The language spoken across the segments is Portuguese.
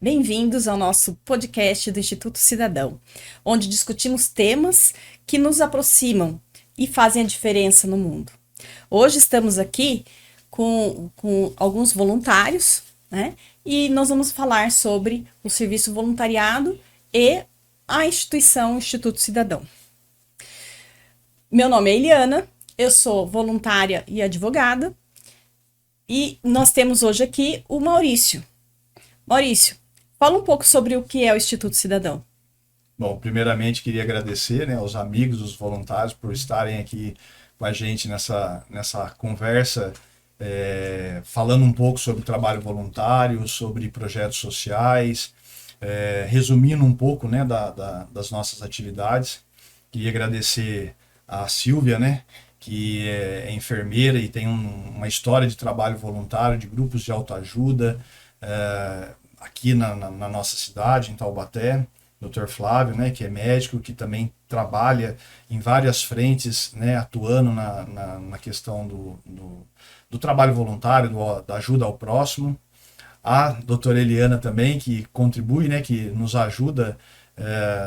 Bem-vindos ao nosso podcast do Instituto Cidadão, onde discutimos temas que nos aproximam e fazem a diferença no mundo. Hoje estamos aqui com alguns voluntários, né? E nós vamos falar sobre o serviço voluntariado e a instituição Instituto Cidadão. Meu nome é Eliana, eu sou voluntária e advogada, e nós temos hoje aqui o Maurício. Maurício, fala um pouco sobre o que é o Instituto Cidadão. Bom, primeiramente queria agradecer, né, aos amigos, os voluntários, por estarem aqui com a gente nessa conversa, falando um pouco sobre trabalho voluntário, sobre projetos sociais, resumindo um pouco, né, das nossas atividades. Queria agradecer a Silvia, né, que é enfermeira e tem uma história de trabalho voluntário, de grupos de autoajuda, aqui na nossa cidade, em Taubaté. Dr. Flávio, né, que é médico, que também trabalha em várias frentes, né, atuando na questão do trabalho voluntário, da ajuda ao próximo. A doutora Eliana também, que contribui, né, que nos ajuda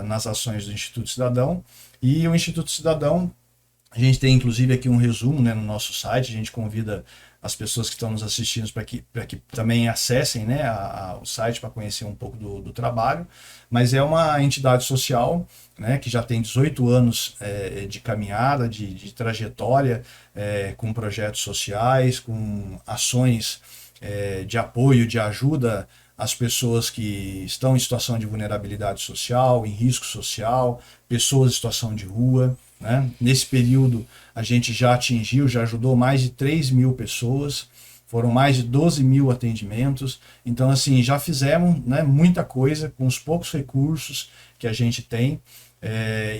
nas ações do Instituto Cidadão. E o Instituto Cidadão, a gente tem inclusive aqui um resumo, né, no nosso site. A gente convida as pessoas que estão nos assistindo para que também acessem, né, o site para conhecer um pouco do trabalho. Mas é uma entidade social, né, que já tem 18 anos de caminhada, de trajetória, com projetos sociais, com ações de apoio, de ajuda às pessoas que estão em situação de vulnerabilidade social, em risco social, pessoas em situação de rua, né? Nesse período a gente já ajudou mais de 3 mil pessoas, foram mais de 12 mil atendimentos. Então, assim, já fizemos, né, muita coisa com os poucos recursos que a gente tem,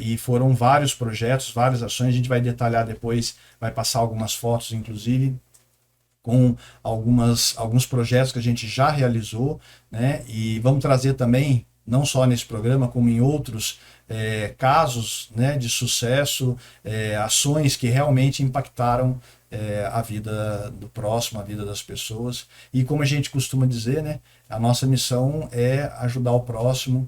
e foram vários projetos, várias ações. A gente vai detalhar depois, vai passar algumas fotos, inclusive, com alguns projetos que a gente já realizou, né? E vamos trazer também, não só nesse programa, como em outros casos, né, de sucesso, ações que realmente impactaram a vida do próximo, a vida das pessoas. E como a gente costuma dizer, né, a nossa missão é ajudar o próximo,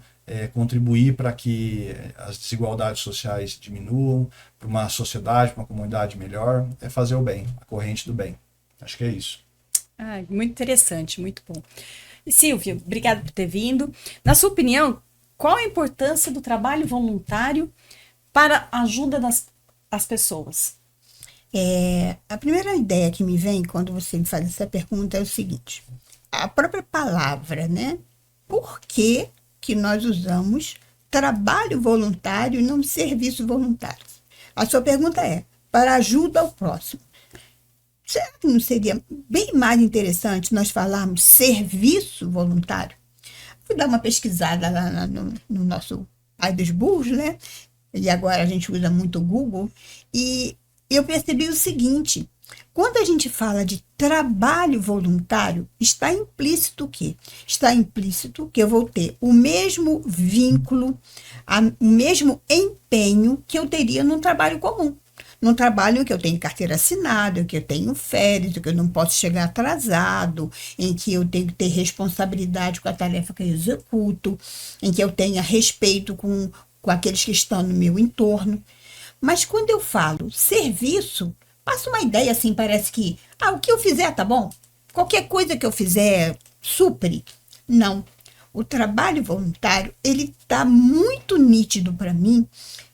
contribuir para que as desigualdades sociais diminuam, para uma sociedade, para uma comunidade melhor, é fazer o bem, a corrente do bem. Acho que é isso. Muito interessante, muito bom. E Silvia, obrigada por ter vindo. Na sua opinião, qual a importância do trabalho voluntário para a ajuda das pessoas? A primeira ideia que me vem quando você me faz essa pergunta é o seguinte: a própria palavra, né? Por que nós usamos trabalho voluntário e não serviço voluntário? A sua pergunta é: para ajuda ao próximo. Será que não seria bem mais interessante nós falarmos serviço voluntário? Fui dar uma pesquisada lá no nosso pai dos burros, né? E agora a gente usa muito o Google. E eu percebi o seguinte: quando a gente fala de trabalho voluntário, está implícito o quê? Está implícito que eu vou ter o mesmo vínculo, o mesmo empenho que eu teria num trabalho comum. Num trabalho em que eu tenho carteira assinada, em que eu tenho férias, em que eu não posso chegar atrasado, em que eu tenho que ter responsabilidade com a tarefa que eu executo, em que eu tenha respeito com aqueles que estão no meu entorno. Mas quando eu falo serviço, passa uma ideia assim, parece que, o que eu fizer tá bom? Qualquer coisa que eu fizer supre. Não. O trabalho voluntário, ele está muito nítido para mim,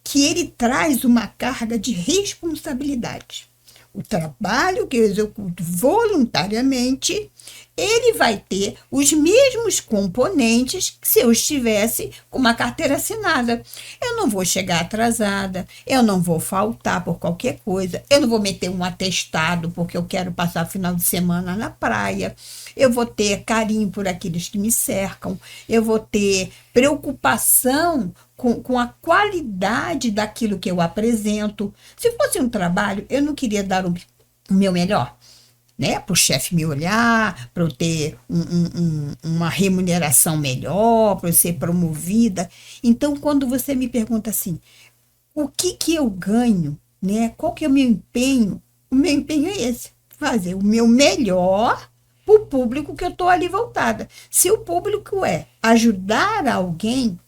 que ele traz uma carga de responsabilidade. O trabalho que eu executo voluntariamente, ele vai ter os mesmos componentes que se eu estivesse com uma carteira assinada. Eu não vou chegar atrasada, eu não vou faltar por qualquer coisa, eu não vou meter um atestado porque eu quero passar final de semana na praia, eu vou ter carinho por aqueles que me cercam, eu vou ter preocupação com a qualidade daquilo que eu apresento. Se fosse um trabalho, eu não queria dar o meu melhor, né? Para o chefe me olhar, para eu ter uma remuneração melhor, para eu ser promovida. Então, quando você me pergunta assim, o que eu ganho, né? Qual que é o meu empenho? O meu empenho é esse, fazer o meu melhor para o público que eu estou ali voltada. Se o público é ajudar alguém,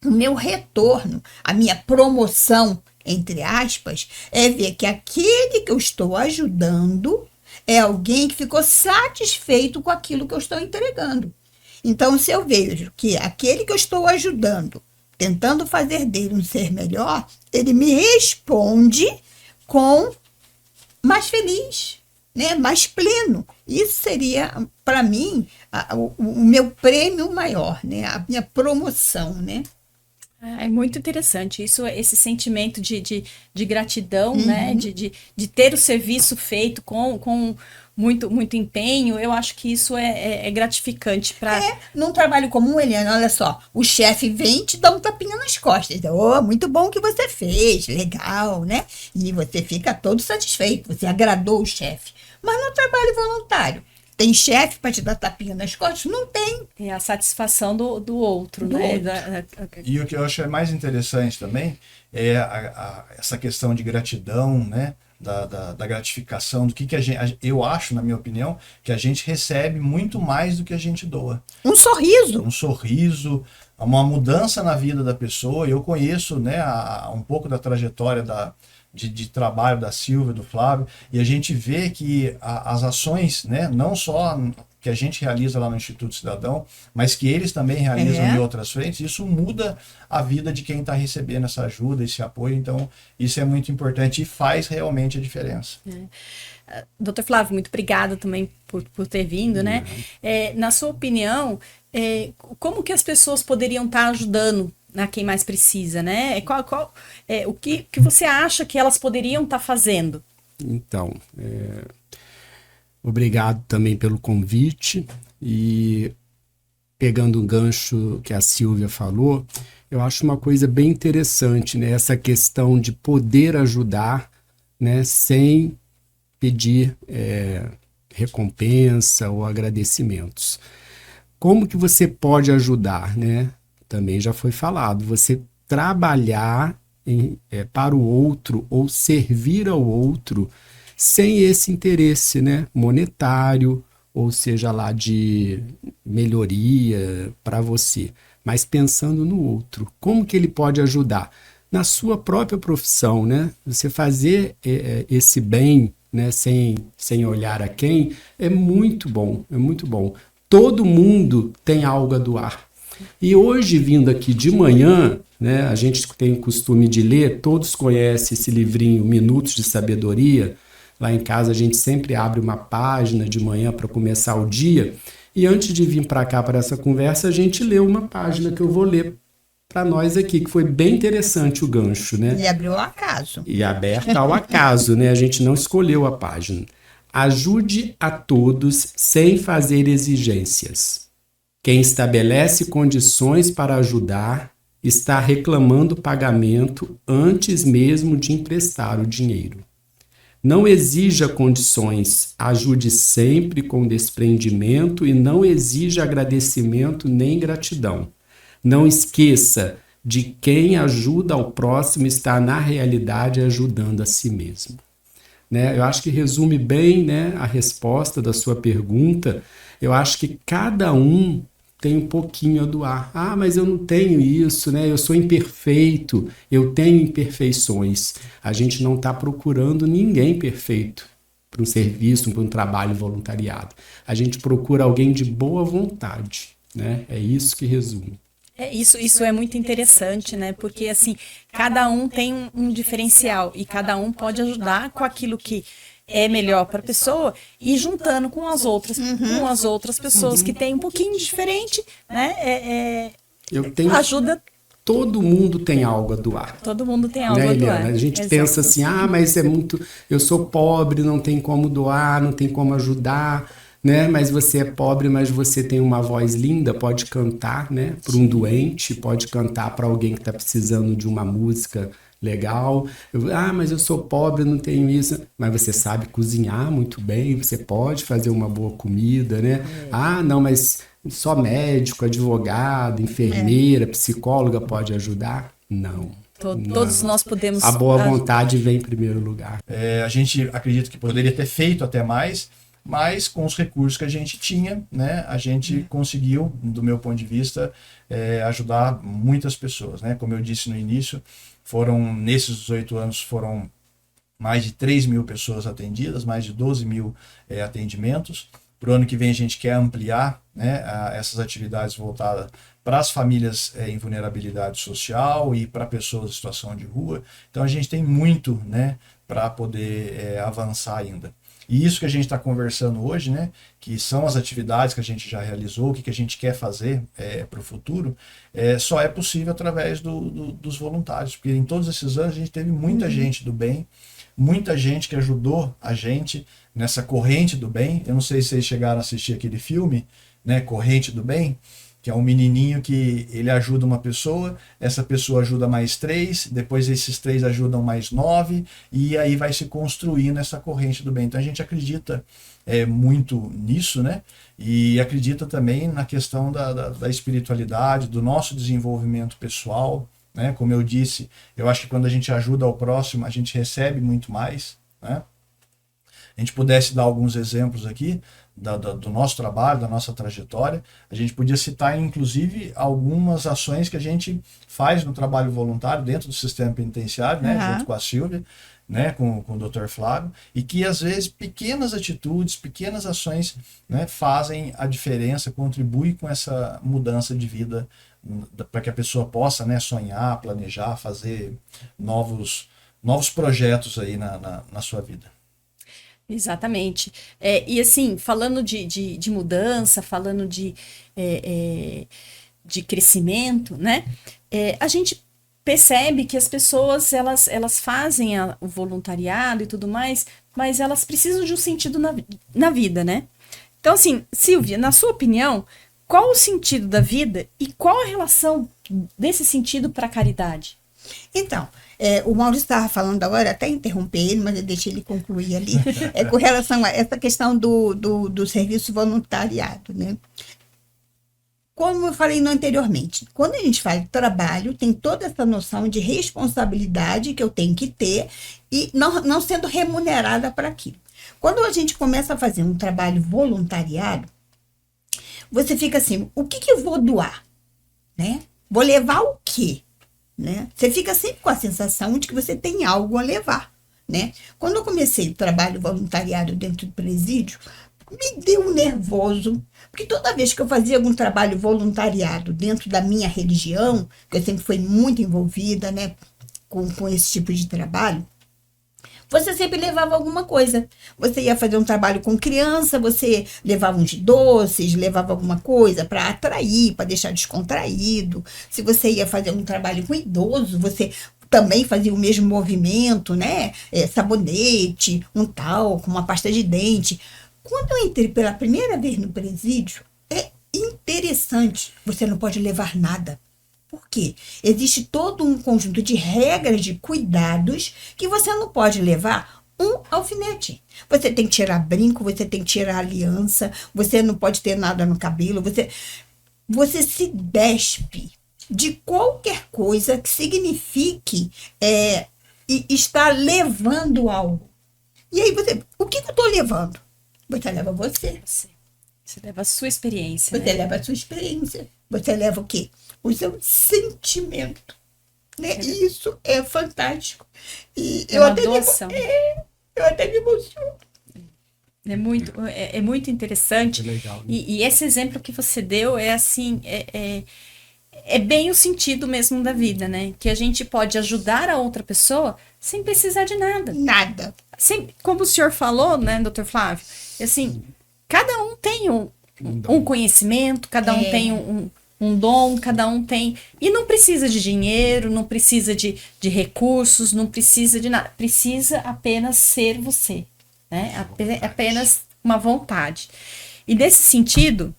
o meu retorno, a minha promoção, entre aspas, é ver que aquele que eu estou ajudando é alguém que ficou satisfeito com aquilo que eu estou entregando. Então, se eu vejo que aquele que eu estou ajudando, tentando fazer dele um ser melhor, ele me responde com mais feliz, né? Mais pleno. Isso seria, para mim, o meu prêmio maior, né? A minha promoção, né? É muito interessante isso, esse sentimento de gratidão, né? De ter o serviço feito com muito empenho. Eu acho que isso é gratificante para. Num trabalho comum, Eliana, olha só, o chefe vem e te dá um tapinha nas costas. Oh, muito bom que você fez, legal, né? E você fica todo satisfeito, você agradou o chefe. Mas no trabalho voluntário, tem chefe para te dar tapinha nas costas? Não tem. É a satisfação do outro, né? E o que eu acho mais interessante também é essa questão de gratidão, né? Da gratificação, do que a gente. Eu acho, na minha opinião, que a gente recebe muito mais do que a gente doa. Um sorriso. Um sorriso, uma mudança na vida da pessoa. Eu conheço, né, um pouco da trajetória de trabalho da Silvia, do Flávio, e a gente vê que as ações, né, não só que a gente realiza lá no Instituto Cidadão, mas que eles também realizam em outras frentes, isso muda a vida de quem está recebendo essa ajuda, esse apoio. Então, isso é muito importante e faz realmente a diferença. Doutor Flávio, muito obrigada também por ter vindo, né? Na sua opinião, como que as pessoas poderiam estar ajudando a quem mais precisa, né? O que você acha que elas poderiam estar fazendo? Então, obrigado também pelo convite, e pegando um gancho que a Silvia falou, eu acho uma coisa bem interessante, né? Essa questão de poder ajudar, né? Sem pedir recompensa ou agradecimentos. Como que você pode ajudar, né? Também já foi falado, você trabalhar para o outro ou servir ao outro sem esse interesse, né, monetário, ou seja lá de melhoria para você, mas pensando no outro. Como que ele pode ajudar? Na sua própria profissão, né? Você fazer esse bem, né, sem olhar a quem, é muito bom, é muito bom. Todo mundo tem algo a doar. E hoje, vindo aqui de manhã, né, a gente tem o costume de ler, todos conhecem esse livrinho Minutos de Sabedoria. Lá em casa a gente sempre abre uma página de manhã para começar o dia. E antes de vir para cá para essa conversa, a gente leu uma página que eu vou ler para nós aqui, que foi bem interessante o gancho, né? E abriu ao acaso. E aberta ao acaso, né? A gente não escolheu a página. Ajude a todos sem fazer exigências. Quem estabelece condições para ajudar está reclamando pagamento antes mesmo de emprestar o dinheiro. Não exija condições, ajude sempre com desprendimento e não exija agradecimento nem gratidão. Não esqueça de quem ajuda ao próximo está na realidade ajudando a si mesmo. Né? Eu acho que resume bem, né, a resposta da sua pergunta. Eu acho que cada um tem um pouquinho a doar. Ah, mas eu não tenho isso, né? Eu sou imperfeito, eu tenho imperfeições. A gente não está procurando ninguém perfeito para um serviço, para um trabalho voluntariado. A gente procura alguém de boa vontade, né? É isso que resume. Isso é muito interessante, né? Porque, assim, cada um tem um diferencial e cada um pode ajudar com aquilo que é melhor para a pessoa e juntando com as outras pessoas que têm um pouquinho diferente, né? Ajuda. Todo mundo tem algo a doar. Todo mundo tem algo né, a doar. A gente pensa assim, mas é muito... Eu sou pobre, não tem como doar, não tem como ajudar, né? Mas você é pobre, mas você tem uma voz linda, pode cantar, né? Para um doente, pode cantar para alguém que está precisando de uma música legal. Mas eu sou pobre, não tenho isso. Mas você sabe cozinhar muito bem, você pode fazer uma boa comida, né? Não, mas só médico, advogado, enfermeira, psicóloga pode ajudar? Não. Todos nós podemos... A boa vontade vem em primeiro lugar. A gente acredita que poderia ter feito até mais, mas com os recursos que a gente tinha, né, a gente conseguiu, do meu ponto de vista, ajudar muitas pessoas, né? Como eu disse no início, nesses 18 anos, foram mais de 3 mil pessoas atendidas, mais de 12 mil atendimentos. Para o ano que vem a gente quer ampliar, né, essas atividades voltadas para as famílias em vulnerabilidade social e para pessoas em situação de rua. Então a gente tem muito, né, para poder avançar ainda. E isso que a gente está conversando hoje, né, que são as atividades que a gente já realizou, o que a gente quer fazer para o futuro, só é possível através dos voluntários, porque em todos esses anos a gente teve muita gente do bem, muita gente que ajudou a gente nessa corrente do bem. Eu não sei se vocês chegaram a assistir aquele filme, né, Corrente do Bem, que é um menininho que ele ajuda uma pessoa, essa pessoa ajuda mais 3, depois esses 3 ajudam mais 9, e aí vai se construindo essa corrente do bem. Então a gente acredita muito nisso, né? E acredita também na questão da espiritualidade, do nosso desenvolvimento pessoal, né? Como eu disse, eu acho que quando a gente ajuda ao próximo, a gente recebe muito mais, né? A gente pudesse dar alguns exemplos aqui do nosso trabalho, da nossa trajetória, a gente podia citar, inclusive, algumas ações que a gente faz no trabalho voluntário dentro do sistema penitenciário, né, junto com a Silvia, né, com o Dr. Flávio, e que, às vezes, pequenas atitudes, pequenas ações, né, fazem a diferença, contribuem com essa mudança de vida, para que a pessoa possa, né, sonhar, planejar, fazer novos projetos aí na sua vida. Exatamente. E assim, falando de mudança, falando de crescimento, né? A gente percebe que as pessoas, elas fazem o voluntariado e tudo mais, mas elas precisam de um sentido na vida, né? Então, assim, Silvia, na sua opinião, qual o sentido da vida e qual a relação desse sentido para a caridade? Então, o Maurício estava falando agora, até interromper ele, mas eu deixei ele concluir ali, com relação a essa questão do serviço voluntariado, né? Como eu falei anteriormente, quando a gente fala de trabalho, tem toda essa noção de responsabilidade que eu tenho que ter e não sendo remunerada para aquilo. Quando a gente começa a fazer um trabalho voluntariado, você fica assim, o que eu vou doar? Né? Vou levar o quê? Né? Você fica sempre com a sensação de que você tem algo a levar, né? Quando eu comecei o trabalho voluntariado dentro do presídio, me deu um nervoso, porque toda vez que eu fazia algum trabalho voluntariado dentro da minha religião, que eu sempre fui muito envolvida, né, com esse tipo de trabalho, você sempre levava alguma coisa. Você ia fazer um trabalho com criança, você levava uns doces, levava alguma coisa para atrair, para deixar descontraído. Se você ia fazer um trabalho com idoso, você também fazia o mesmo movimento, né? Sabonete, um talco, uma pasta de dente. Quando eu entrei pela primeira vez no presídio, é interessante. Você não pode levar nada. Por quê? Existe todo um conjunto de regras, de cuidados, que você não pode levar um alfinete. Você tem que tirar brinco, você tem que tirar aliança, você não pode ter nada no cabelo, você se despe de qualquer coisa que signifique estar levando algo. E aí o que eu estou levando? Você leva você. Você leva a sua experiência. Você leva a sua experiência. Você leva o quê? O seu sentimento. Né? E isso é fantástico. E eu até me emociono. É muito interessante. Legal, né? E esse exemplo que você deu é assim, é bem o sentido mesmo da vida, né? Que a gente pode ajudar a outra pessoa sem precisar de nada. Nada. Como o senhor falou, né, Dr. Flávio? Assim, cada um tem um conhecimento, cada um tem um dom, cada um tem... E não precisa de dinheiro, não precisa de recursos, não precisa de nada. Precisa apenas ser você, né? Apenas uma vontade. E nesse sentido,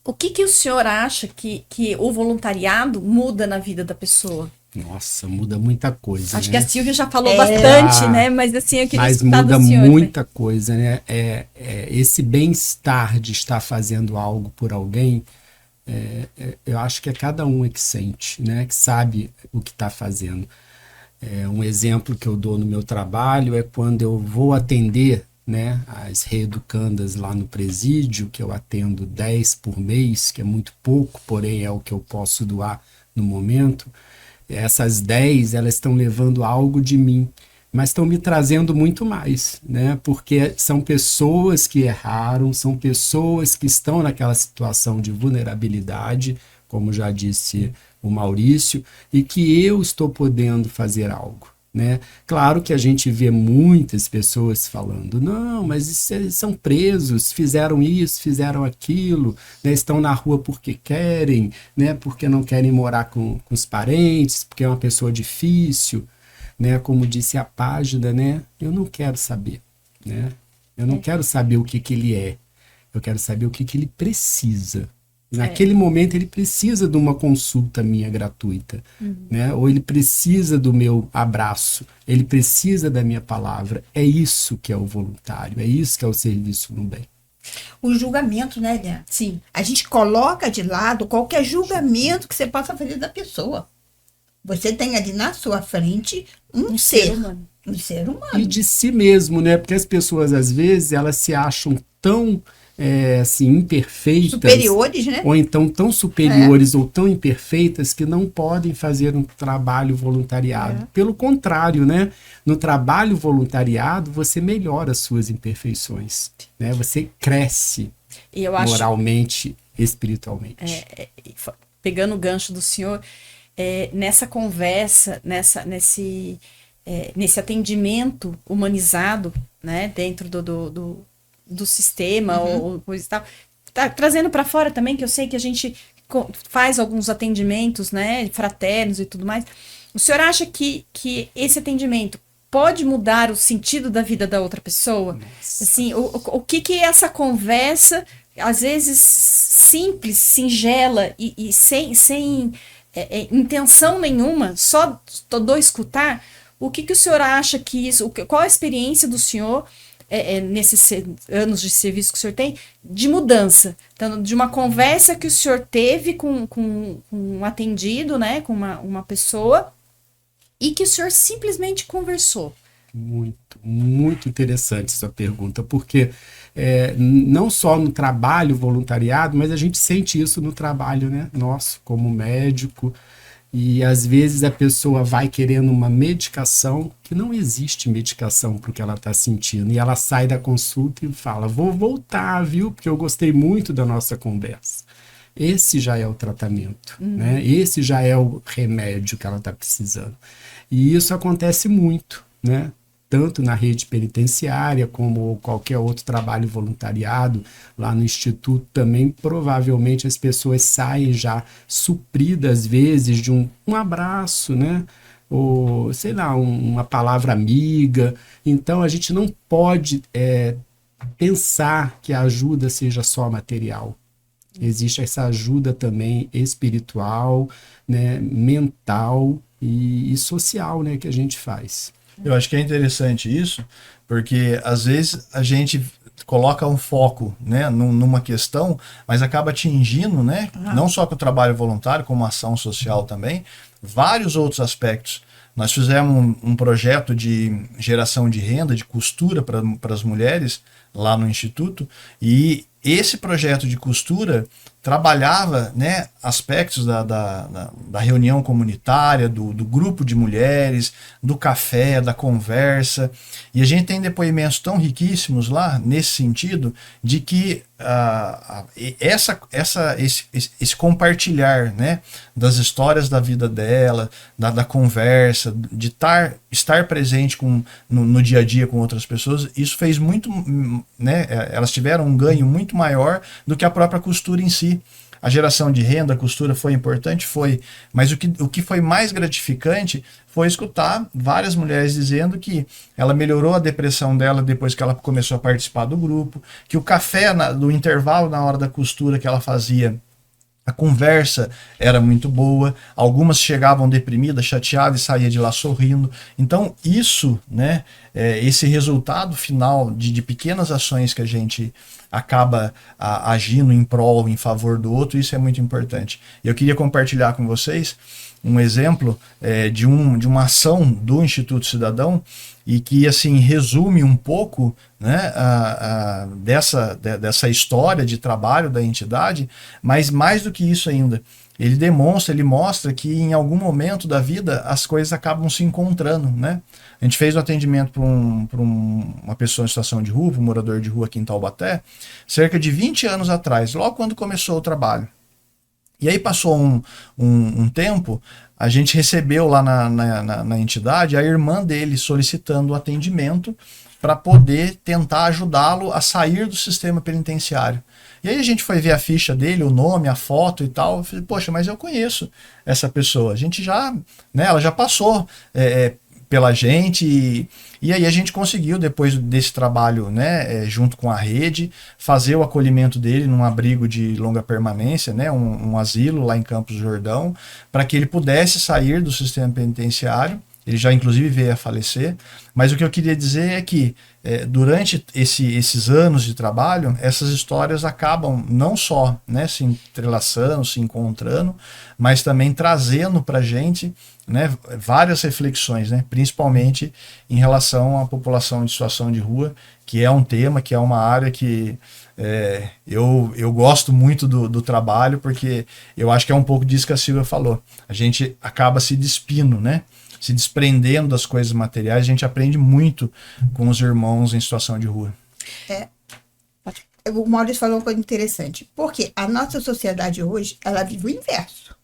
o que o senhor acha que o voluntariado muda na vida da pessoa? Nossa, muda muita coisa. Acho né? que a Silvia já falou bastante, né? Mas assim, eu queria escutar do senhor. Mas muda muita coisa, né? Esse bem-estar de estar fazendo algo por alguém, eu acho que é cada um que sente, né? Que sabe o que está fazendo. Um exemplo que eu dou no meu trabalho é quando eu vou atender né, as reeducandas lá no presídio, que eu atendo 10 por mês, que é muito pouco, porém é o que eu posso doar no momento. Essas 10, elas estão levando algo de mim, mas estão me trazendo muito mais, né? Porque são pessoas que erraram, são pessoas que estão naquela situação de vulnerabilidade, como já disse o Maurício, e que eu estou podendo fazer algo, né? Claro que a gente vê muitas pessoas falando, não, mas eles são presos, fizeram isso, fizeram aquilo, né? Estão na rua porque querem, né? Porque não querem morar com os parentes, porque é uma pessoa difícil, né? Como disse a página, né? Eu não quero saber, né? Eu não quero saber o que ele é, eu quero saber o que ele precisa. Naquele momento ele precisa de uma consulta minha gratuita, né? Ou ele precisa do meu abraço, ele precisa da minha palavra. É isso que é o voluntário, é isso que é o serviço no bem. O julgamento, né, Eliane? Sim. A gente coloca de lado qualquer julgamento que você possa fazer da pessoa. Você tem ali na sua frente um ser humano. Um ser humano. E de si mesmo, né? Porque as pessoas, às vezes, elas se acham tão assim, imperfeitas, superiores, né? Ou então tão superiores ou tão imperfeitas que não podem fazer um trabalho voluntariado. Pelo contrário, né? No trabalho voluntariado, você melhora as suas imperfeições, né? Você cresce moralmente, espiritualmente. Pegando o gancho do senhor, nessa conversa, nesse atendimento humanizado, né? Dentro do sistema ou coisa e tal, trazendo para fora também, que eu sei que a gente faz alguns atendimentos, né, fraternos e tudo mais. O senhor acha que esse atendimento pode mudar o sentido da vida da outra pessoa? Nossa. Assim, o que é essa conversa, às vezes simples, singela e sem intenção nenhuma, só do escutar? O que o senhor acha que isso, qual a experiência do senhor nesses anos de serviço que o senhor tem, de mudança, então, de uma conversa que o senhor teve com um atendido, né, com uma pessoa, e que o senhor simplesmente conversou? Muito, muito interessante essa pergunta, porque não só no trabalho voluntariado, mas a gente sente isso no trabalho, né, nosso, como médico. E às vezes a pessoa vai querendo uma medicação, que não existe medicação para o que ela está sentindo. E ela sai da consulta e fala, vou voltar, viu? Porque eu gostei muito da nossa conversa. Esse já é o tratamento, né? Esse já é o remédio que ela está precisando. E isso acontece muito, né? Tanto na rede penitenciária como qualquer outro trabalho voluntariado, lá no Instituto também, provavelmente as pessoas saem já supridas, às vezes, de um abraço, né? Ou, sei lá, uma palavra amiga. Então, a gente não pode pensar que a ajuda seja só material. Existe essa ajuda também espiritual, né? Mental e social, né? Que a gente faz. Eu acho que é interessante isso, porque às vezes a gente coloca um foco, né, numa questão, mas acaba atingindo, né, não só com o trabalho voluntário, como ação social também, vários outros aspectos. Nós fizemos um projeto de geração de renda, de costura para as mulheres lá no Instituto, e esse projeto de costura trabalhava, né, aspectos da reunião comunitária, do grupo de mulheres, do café, da conversa. E a gente tem depoimentos tão riquíssimos lá, nesse sentido, de que esse compartilhar, né, das histórias da vida dela, da conversa, de estar presente no dia a dia com outras pessoas, isso fez muito, né, elas tiveram um ganho muito maior do que a própria costura em si. A geração de renda, a costura foi importante? Foi. Mas o que foi mais gratificante foi escutar várias mulheres dizendo que ela melhorou a depressão dela depois que ela começou a participar do grupo, que o café do intervalo na hora da costura que ela fazia, a conversa era muito boa, algumas chegavam deprimidas, chateadas e saíam de lá sorrindo. Então isso, né, esse resultado final de pequenas ações que a gente acaba agindo em prol, em favor do outro, isso é muito importante. Eu queria compartilhar com vocês um exemplo de uma ação do Instituto Cidadão e que assim resume um pouco, né, dessa história de trabalho da entidade, mas mais do que isso ainda, ele mostra que em algum momento da vida as coisas acabam se encontrando, né? A gente fez um atendimento para uma pessoa em situação de rua, um morador de rua aqui em Taubaté, cerca de 20 anos atrás, logo quando começou o trabalho. E aí passou um tempo, a gente recebeu lá na entidade a irmã dele solicitando o atendimento para poder tentar ajudá-lo a sair do sistema penitenciário. E aí a gente foi ver a ficha dele, o nome, a foto e tal. Eu falei, poxa, mas eu conheço essa pessoa. A gente já, né, ela já passou pela gente e aí a gente conseguiu, depois desse trabalho, né, junto com a rede, fazer o acolhimento dele num abrigo de longa permanência, né, um asilo lá em Campos do Jordão, para que ele pudesse sair do sistema penitenciário. Ele já inclusive veio a falecer, mas o que eu queria dizer é que durante esses anos de trabalho, essas histórias acabam não só, né, se entrelaçando, se encontrando, mas também trazendo para a gente, né, várias reflexões, né, principalmente em relação à população de situação de rua, que é um tema, que é uma área que eu gosto muito do trabalho, porque eu acho que é um pouco disso que a Silvia falou. A gente acaba se despindo, né? Se desprendendo das coisas materiais, a gente aprende muito com os irmãos em situação de rua. O Maurício falou uma coisa interessante, porque a nossa sociedade hoje, ela vive o inverso.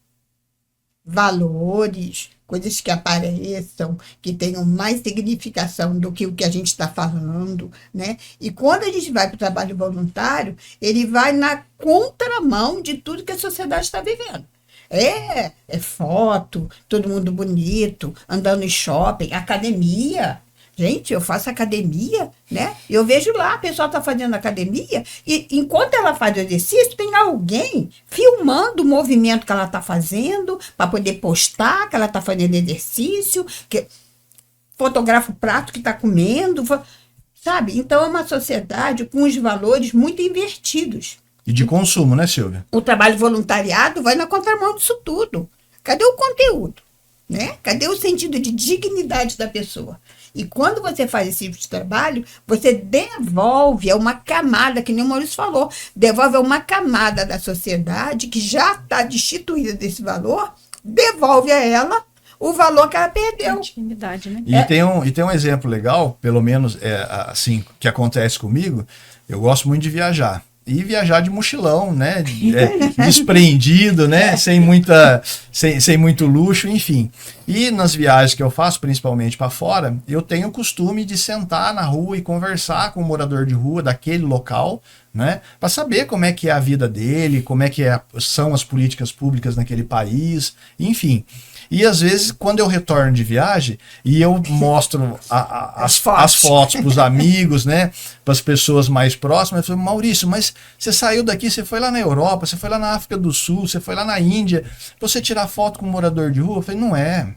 Valores, coisas que apareçam, que tenham mais significação do que o que a gente está falando, né? E quando a gente vai para o trabalho voluntário, ele vai na contramão de tudo que a sociedade está vivendo. É foto, todo mundo bonito, andando em shopping, academia. Gente, eu faço academia, né? Eu vejo lá, a pessoa está fazendo academia e enquanto ela faz o exercício, tem alguém filmando o movimento que ela está fazendo para poder postar que ela está fazendo exercício, que fotografa o prato que está comendo, sabe? Então, é uma sociedade com os valores muito invertidos. E de consumo, né, Silvia? O trabalho voluntariado vai na contramão disso tudo. Cadê o conteúdo? Né? Cadê o sentido de dignidade da pessoa? E quando você faz esse tipo de trabalho, você devolve a uma camada, que nem o Maurício falou, devolve a uma camada da sociedade que já está destituída desse valor, devolve a ela o valor que ela perdeu. Dignidade, né? E tem um exemplo legal, pelo menos assim, que acontece comigo. Eu gosto muito de viajar. E viajar de mochilão, né? Desprendido, né? Sem muito luxo, enfim. E nas viagens que eu faço, principalmente para fora, eu tenho o costume de sentar na rua e conversar com o morador de rua daquele local, né? Para saber como é que é a vida dele, como é que são as políticas públicas naquele país, enfim. E às vezes, quando eu retorno de viagem e eu mostro as fotos para os amigos, né, para as pessoas mais próximas, eu falo, Maurício, mas você saiu daqui, você foi lá na Europa, você foi lá na África do Sul, você foi lá na Índia, pra você tirar foto com um morador de rua? Eu falei, não é.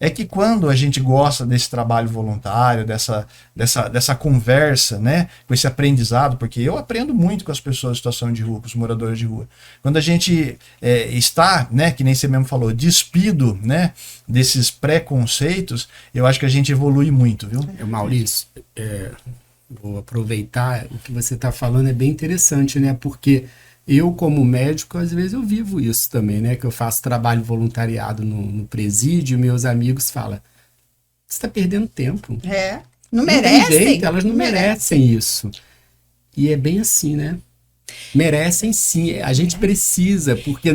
É que quando a gente gosta desse trabalho voluntário, dessa conversa, né, com esse aprendizado, porque eu aprendo muito com as pessoas em situação de rua, com os moradores de rua. Quando a gente está, né, que nem você mesmo falou, despido, né, desses preconceitos, eu acho que a gente evolui muito, viu? Maurício, vou aproveitar, o que você está falando é bem interessante, né, porque eu, como médico, às vezes eu vivo isso também, né? Que eu faço trabalho voluntariado no presídio, meus amigos falam, você está perdendo tempo. Não merecem. Tem jeito, elas não merecem isso. E é bem assim, né? Merecem sim. A gente precisa, porque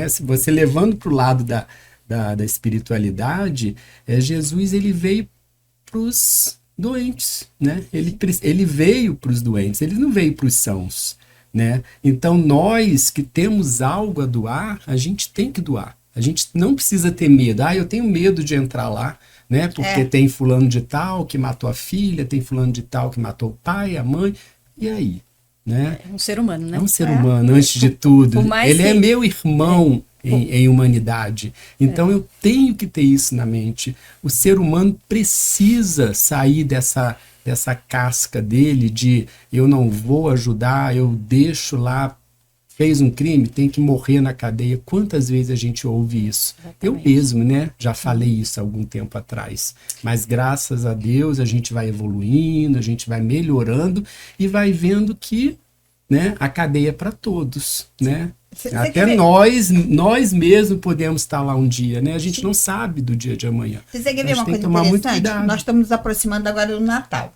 se você levando para o lado da espiritualidade, Jesus ele veio para os doentes, né? Ele veio para os doentes, ele não veio para os sãos. Né? Então nós que temos algo a doar, a gente tem que doar. A gente não precisa ter medo. Eu tenho medo de entrar lá, né? Porque tem fulano de tal que matou a filha, tem fulano de tal que matou o pai, a mãe. E aí? Né? É um ser humano, né? É um ser humano, antes de tudo. Ele é meu irmão em humanidade. Então eu tenho que ter isso na mente. O ser humano precisa sair dessa casca dele de eu não vou ajudar, eu deixo lá fez um crime, tem que morrer na cadeia. Quantas vezes a gente ouve isso? Exatamente. Eu mesmo, né? Já falei isso há algum tempo atrás. Mas graças a Deus a gente vai evoluindo, a gente vai melhorando e vai vendo que, né, a cadeia é para todos, né? Até nós mesmos podemos estar lá um dia, né? A gente não sabe do dia de amanhã. Você quer ver uma coisa interessante? Nós estamos nos aproximando agora do Natal.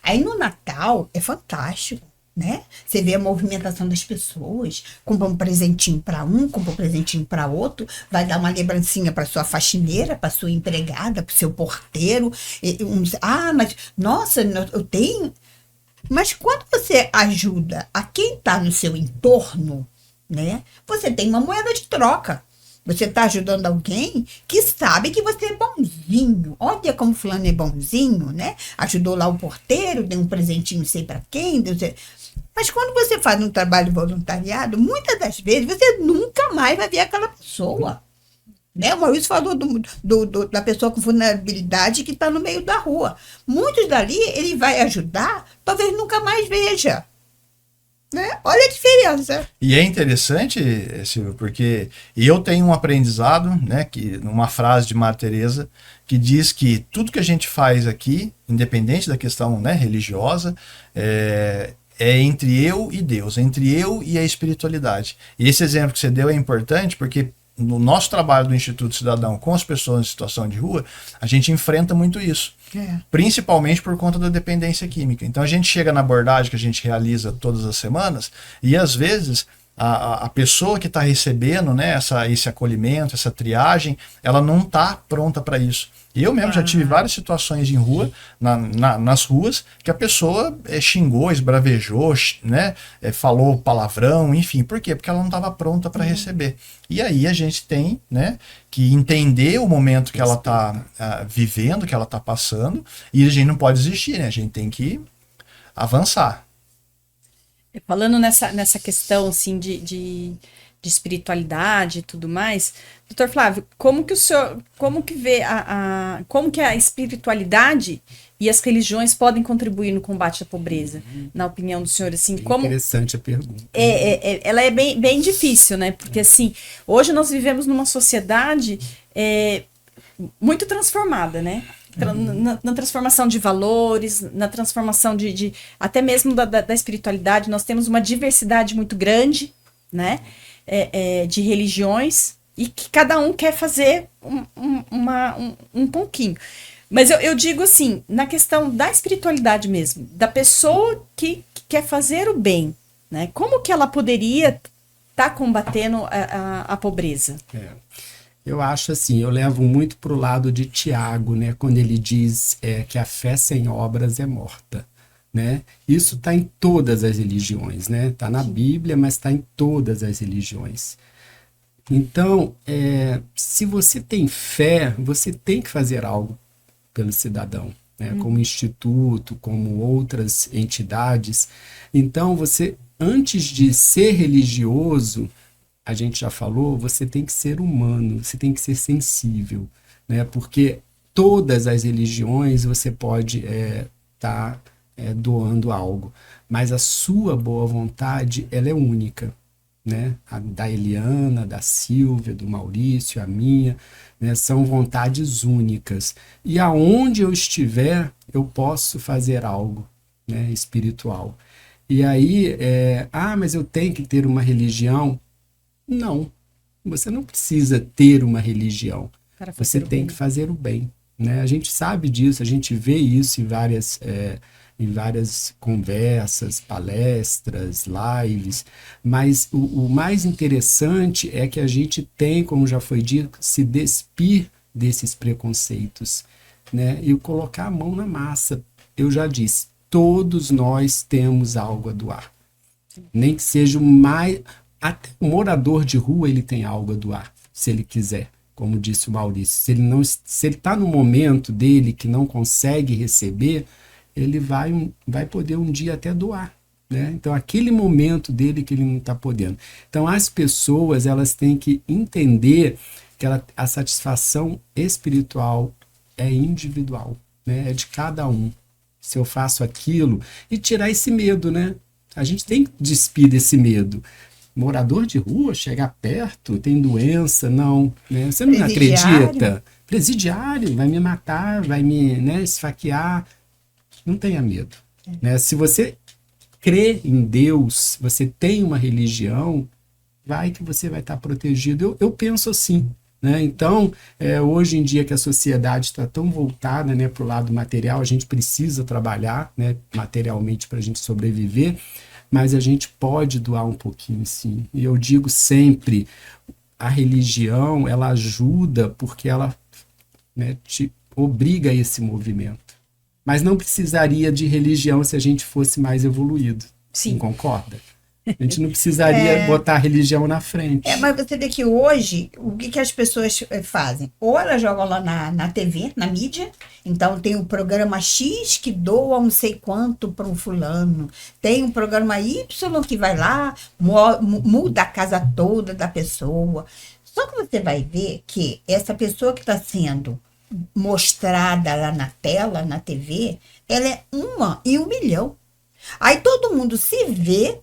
Aí no Natal é fantástico, né? Você vê a movimentação das pessoas, compra um presentinho para um, compra um presentinho para outro, vai dar uma lembrancinha para sua faxineira, para sua empregada, para o seu porteiro. Mas nossa, eu tenho. Mas quando você ajuda a quem está no seu entorno, né? Você tem uma moeda de troca. Você está ajudando alguém que sabe que você é bonzinho. Olha como fulano é bonzinho, né? Ajudou lá o porteiro, deu um presentinho, sei para quem. Mas quando você faz um trabalho voluntariado, muitas das vezes você nunca mais vai ver aquela pessoa. Né? O Maurício falou da pessoa com vulnerabilidade que está no meio da rua. Muitos dali ele vai ajudar, talvez nunca mais veja. Né? Olha a diferença. E é interessante, Silvio, porque eu tenho um aprendizado, né, que numa frase de Madre Teresa, que diz que tudo que a gente faz aqui, independente da questão, né, religiosa, é entre eu e Deus, entre eu e a espiritualidade. E esse exemplo que você deu é importante porque no nosso trabalho do Instituto Cidadão com as pessoas em situação de rua, a gente enfrenta muito isso. Principalmente por conta da dependência química. Então a gente chega na abordagem que a gente realiza todas as semanas e às vezes a pessoa que está recebendo, né, esse acolhimento, essa triagem, ela não está pronta para isso. Eu mesmo já tive várias situações em rua, nas ruas, que a pessoa xingou, esbravejou, né, falou palavrão, enfim. Por quê? Porque ela não estava pronta para receber. E aí a gente tem, né, que entender o momento que ela está vivendo, que ela está passando, e a gente não pode desistir, né? A gente tem que avançar. Falando nessa questão assim, de espiritualidade e tudo mais, doutor Flávio, como que vê como que a espiritualidade e as religiões podem contribuir no combate à pobreza, na opinião do senhor? Assim, interessante a pergunta. Ela é bem difícil, né? Porque assim, hoje nós vivemos numa sociedade muito transformada, né? Na transformação de valores, na transformação de até mesmo da espiritualidade. Nós temos uma diversidade muito grande, né, de religiões, e que cada um quer fazer um pouquinho. Mas eu digo assim, na questão da espiritualidade mesmo, da pessoa que quer fazer o bem, né, como que ela poderia estar combatendo a pobreza? Eu acho assim, eu levo muito para o lado de Tiago, né, quando ele diz que a fé sem obras é morta, né? Isso está em todas as religiões, né? Está na Bíblia, mas está em todas as religiões. Então, se você tem fé, você tem que fazer algo pelo cidadão, né? Como instituto, como outras entidades. Então, você, antes de ser religioso, a gente já falou, você tem que ser humano, você tem que ser sensível, né? Porque todas as religiões você pode estar doando algo, mas a sua boa vontade, ela é única, né? A da Eliana, da Silvia, do Maurício, a minha, né? São vontades únicas. E aonde eu estiver, eu posso fazer algo, né, espiritual. E aí, mas eu tenho que ter uma religião. Não, você não precisa ter uma religião, você tem que fazer o bem, né? A gente sabe disso, a gente vê isso em várias conversas, palestras, lives, mas o mais interessante é que a gente tem, como já foi dito, se despir desses preconceitos, né? E colocar a mão na massa. Eu já disse, todos nós temos algo a doar, nem que seja o mais... Até o morador de rua, ele tem algo a doar, se ele quiser, como disse o Maurício. Se ele está no momento dele que não consegue receber, ele vai poder um dia até doar, né? Então, aquele momento dele que ele não está podendo. Então, as pessoas, elas têm que entender que a satisfação espiritual é individual, né? É de cada um. Se eu faço aquilo, e tirar esse medo, né? A gente tem que despir desse medo. morador de rua chegar perto, tem doença, não. Né? Você não Presidiário. acredita? Presidiário, vai me matar, vai me, né, esfaquear. Não tenha medo. Né? Se você crê em Deus, você tem uma religião, vai que você vai estar protegido. Eu penso assim. Né? Então, hoje em dia que a sociedade está tão voltada, né, para o lado material, a gente precisa trabalhar, né, materialmente para a gente sobreviver, mas a gente pode doar um pouquinho, sim. E eu digo sempre, a religião, ela ajuda porque ela, né, te obriga a esse movimento. Mas não precisaria de religião se a gente fosse mais evoluído. Sim. Não concorda? A gente não precisaria botar a religião na frente. Mas você vê que hoje, o que as pessoas fazem? Ou elas jogam lá na TV, na mídia, então tem um programa X que doa não sei quanto para um fulano, tem um programa Y que vai lá, muda a casa toda da pessoa. Só que você vai ver que essa pessoa que está sendo mostrada lá na tela, na TV, ela é 1 em 1 milhão. Aí todo mundo se vê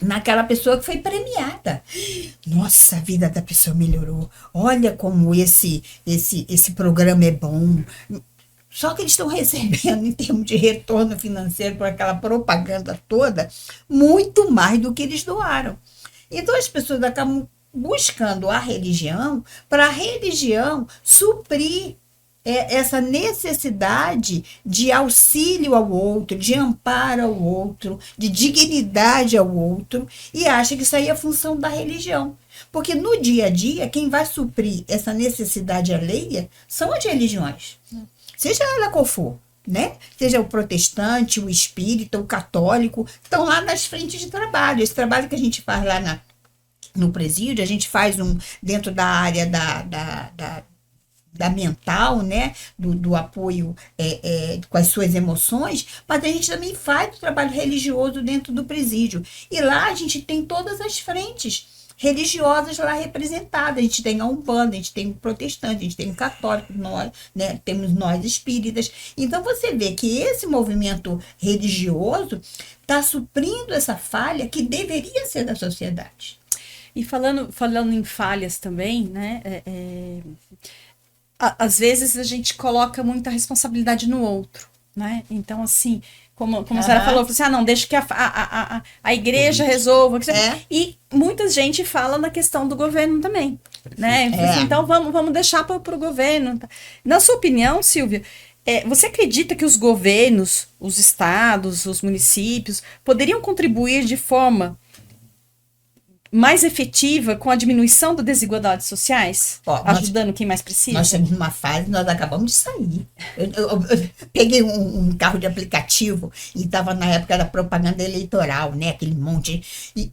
naquela pessoa que foi premiada. Nossa, a vida da pessoa melhorou. Olha como esse programa é bom. Só que eles estão recebendo, em termos de retorno financeiro, por aquela propaganda toda, muito mais do que eles doaram. Então as pessoas acabam buscando a religião para a religião suprir essa necessidade de auxílio ao outro, de amparo ao outro, de dignidade ao outro, e acha que isso aí é função da religião. Porque no dia a dia, quem vai suprir essa necessidade alheia são as religiões, seja ela qual for. Né? Seja o protestante, o espírita, o católico, estão lá nas frentes de trabalho. Esse trabalho que a gente faz lá no presídio, a gente faz dentro da área da mental, né, do apoio com as suas emoções, mas a gente também faz o trabalho religioso dentro do presídio. E lá a gente tem todas as frentes religiosas lá representadas. A gente tem a Umbanda, a gente tem o protestante, a gente tem o católico, nós, né, temos nós espíritas. Então você vê que esse movimento religioso está suprindo essa falha que deveria ser da sociedade. E falando em falhas também, né, às vezes a gente coloca muita responsabilidade no outro, né? Então, assim, como a senhora falou, assim, não, deixa que a igreja resolva. E muita gente fala na questão do governo também, né? Assim, então, vamos deixar para o governo. Na sua opinião, Silvia, você acredita que os governos, os estados, os municípios, poderiam contribuir de forma mais efetiva com a diminuição das desigualdades sociais, ajudando quem mais precisa? Nós temos uma fase, nós acabamos de sair. Eu peguei um carro de aplicativo e estava na época da propaganda eleitoral, né? Aquele monte.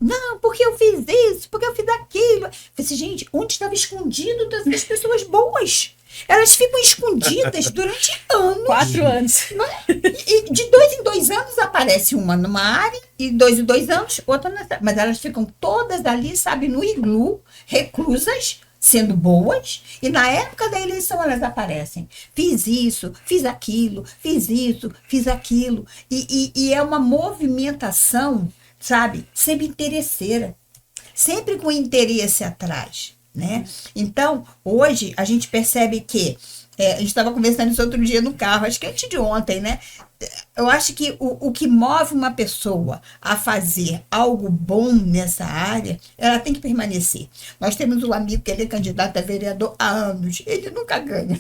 Não, porque eu fiz isso, porque eu fiz aquilo. Eu falei assim, gente, onde estava escondido das pessoas boas? Elas ficam escondidas durante anos. 4 anos. E de 2 em 2 anos aparece uma numa área, e 2 em 2 anos, outra nessa. Mas elas ficam todas ali, sabe, no iglu, reclusas, sendo boas, e na época da eleição elas aparecem. Fiz isso, fiz aquilo, fiz isso, fiz aquilo. E é uma movimentação, sabe, sempre interesseira, sempre com interesse atrás. Né? Então, hoje, a gente percebe que, a gente estava conversando isso outro dia no carro, acho que antes de ontem, né? Eu acho que o que move uma pessoa a fazer algo bom nessa área, ela tem que permanecer. Nós temos um amigo que ele é candidato a vereador há anos, ele nunca ganha.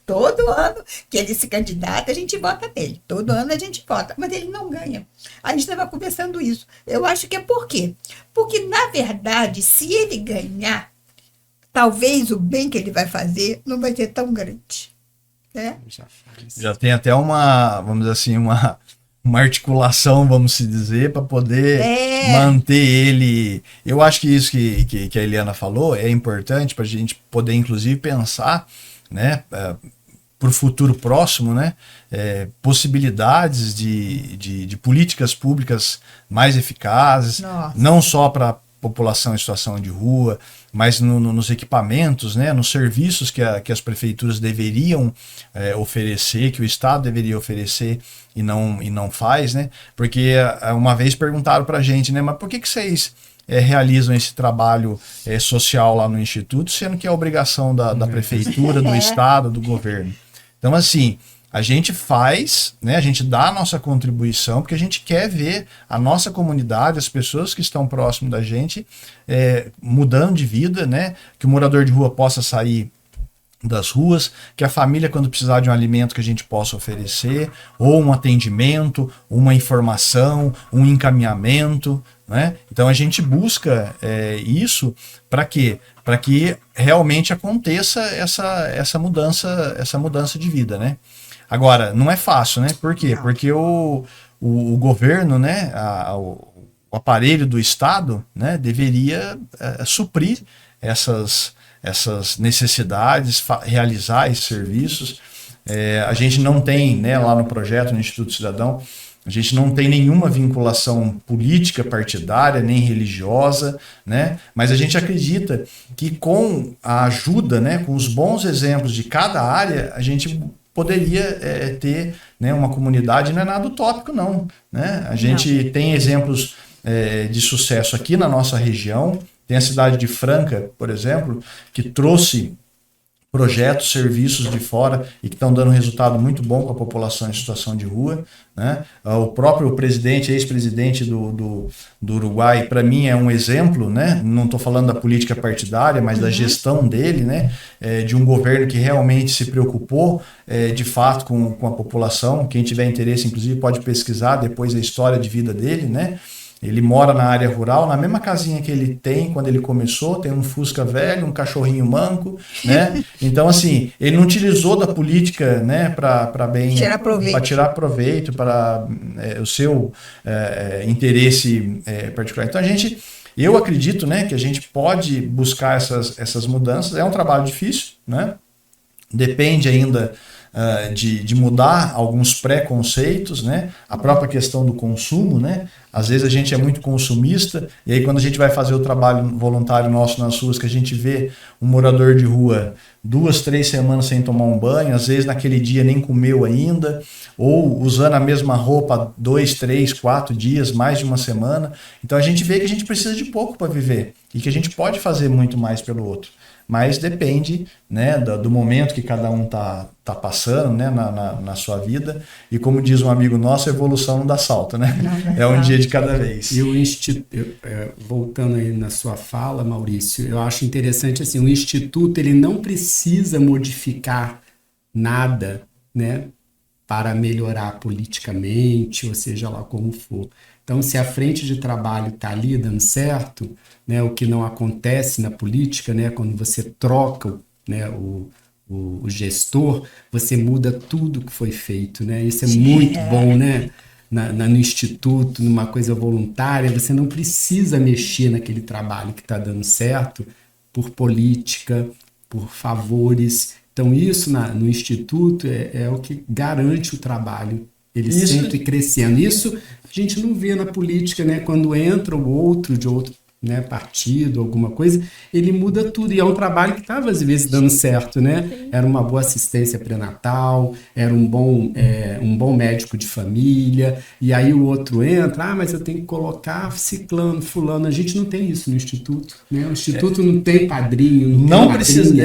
Todo ano que ele se candidata, a gente vota nele. Todo ano a gente vota, mas ele não ganha. A gente estava conversando isso. Eu acho que é por quê? Porque, na verdade, se ele ganhar, talvez o bem que ele vai fazer não vai ser tão grande. Né? Já tem até vamos dizer assim, uma articulação, vamos se dizer, para poder manter ele. Eu acho que isso que a Eliana falou é importante para a gente poder, inclusive, pensar, né, para o futuro próximo, né, possibilidades de políticas públicas mais eficazes. Nossa. Não só para a população em situação de rua, mas nos equipamentos, né, nos serviços que as prefeituras deveriam oferecer, que o Estado deveria oferecer e não faz, né? Porque uma vez perguntaram para a gente, né, mas por que vocês realizam esse trabalho social lá no Instituto, sendo que é obrigação da prefeitura, do Estado, do governo. Então, assim, a gente faz, né, a gente dá a nossa contribuição, porque a gente quer ver a nossa comunidade, as pessoas que estão próximo da gente, mudando de vida, né, que o morador de rua possa sair das ruas, que a família, quando precisar de um alimento, que a gente possa oferecer, ou um atendimento, uma informação, um encaminhamento, né? Então a gente busca isso para quê? Para que realmente aconteça essa mudança de vida, né? Agora, não é fácil, né? Por quê? Porque o governo, né, o aparelho do Estado, né, deveria suprir essas necessidades, realizar esses serviços. A gente não tem, né, lá no projeto, no Instituto Cidadão, a gente não tem nenhuma vinculação política partidária, nem religiosa, né? Mas a gente acredita que com a ajuda, né, com os bons exemplos de cada área, a gente poderia ter, né, uma comunidade, não é nada utópico não, né? A gente tem exemplos de sucesso aqui na nossa região. Tem a cidade de Franca, por exemplo, que trouxe projetos, serviços de fora e que estão dando resultado muito bom com a população em situação de rua, né? O próprio presidente, ex-presidente do Uruguai, para mim é um exemplo, né? Não estou falando da política partidária, mas da gestão dele, né? De um governo que realmente se preocupou de fato com a população. Quem tiver interesse, inclusive, pode pesquisar depois a história de vida dele, né? Ele mora na área rural, na mesma casinha que ele tem quando ele começou, tem um Fusca velho, um cachorrinho manco, né? Então, assim, ele não utilizou da política, né, para bem... tirar proveito, para o seu interesse particular. Então, eu acredito, né, que a gente pode buscar essas mudanças. É um trabalho difícil, né? Depende ainda de mudar alguns preconceitos, né? A própria questão do consumo, né? Às vezes a gente é muito consumista, e aí quando a gente vai fazer o trabalho voluntário nosso nas ruas, que a gente vê um morador de rua 2, 3 semanas sem tomar um banho, às vezes naquele dia nem comeu ainda, ou usando a mesma roupa 2, 3, 4 dias, mais de uma semana. Então a gente vê que a gente precisa de pouco para viver, e que a gente pode fazer muito mais pelo outro. Mas depende, né, do momento que cada um tá passando, né, na sua vida. E como diz um amigo nosso, a evolução não dá salto, né? É um dia de cada vez. E o voltando aí na sua fala, Maurício, eu acho interessante assim, o Instituto ele não precisa modificar nada, né, para melhorar politicamente, ou seja lá como for. Então, se a frente de trabalho está ali dando certo, né, o que não acontece na política, né, quando você troca, né, o gestor, você muda tudo que foi feito, né? Isso é muito bom, né? No Instituto, numa coisa voluntária, você não precisa mexer naquele trabalho que está dando certo por política, por favores. Então, isso no Instituto é o que garante o trabalho. Ele sempre crescendo. Isso a gente não vê na política, né? Quando entra o outro de outro, né, partido, alguma coisa, ele muda tudo. E é um trabalho que estava, às vezes, dando certo, né? Era uma boa assistência pré-natal, era um bom médico de família, e aí o outro entra, mas eu tenho que colocar ciclano, fulano. A gente não tem isso no Instituto, né? O Instituto não tem padrinho, não precisa